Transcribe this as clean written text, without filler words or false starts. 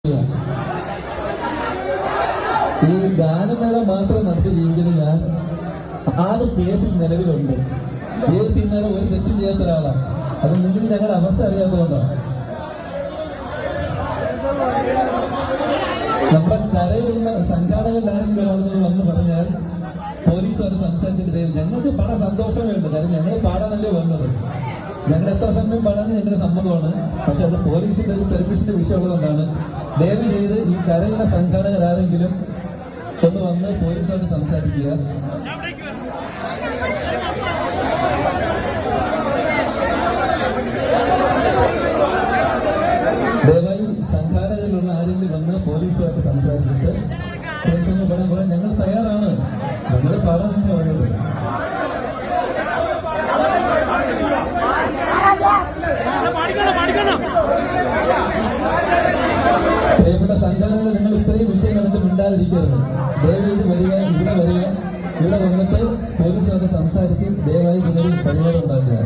ഈ ഗാനമേള മാത്രം നടത്തി ജീവിക്കുന്ന ഞാൻ 6 കേസിൽ നിലവിലുണ്ട്. ജീവിതത്തിൽ ഇന്നലെ ഒരു തെറ്റും ചെയ്യാത്ത ഒരാളാണ്. അത് നിങ്ങൾക്ക് ഞങ്ങളുടെ അവസ്ഥ അറിയാത്തതുകൊണ്ടാണ്. നമ്മുടെ കരയിലുള്ള സംഘാടകരാരെങ്കിലും വന്ന് പറഞ്ഞാൽ പോലീസ് അത് സംസാരിച്ചിട്ട് ഞങ്ങൾക്ക് വളരെ സന്തോഷമേയുണ്ട്. കാരണം ഞങ്ങൾ പാടാനല്ലേ വന്നത്. ഞങ്ങൾ എത്ര സമയം പാടാൻ ഞങ്ങളുടെ സമ്മതമാണ്. പക്ഷെ അത് പോലീസിന്റെ ഒരു പെർമിഷന്റെ വിഷയമുള്ളതുകൊണ്ടാണ്. ദയവ് ചെയ്ത് ഈ കരയുള്ള സംഘാടകരാരെങ്കിലും ഒന്ന് വന്ന് പോലീസോട് സംസാരിക്കുക. ദയവായി സംഘാടകരിലുള്ള ആരെങ്കിലും വന്ന് പോലീസുമായിട്ട് സംസാരിച്ചിട്ട് കേസൊന്ന് പറയാൻ ഞങ്ങൾ തയ്യാറാണ്. ഞങ്ങൾ പാടാൻ പറയുന്നത്. പ്രിയപ്പെട്ട സംഘടനകൾ, നിങ്ങൾ ഇത്രയും വിഷയങ്ങൾക്ക് മിണ്ടാതിരിക്കരുത്. ദയവായി വരിക, ഇവിടെ വരിക. ഇവിടെ വന്നിട്ട് പോലീസുമായിട്ട് സംസാരിച്ച് ദയവായി ഇതിനൊരു പരിഹാരം ഉണ്ടാക്കുക.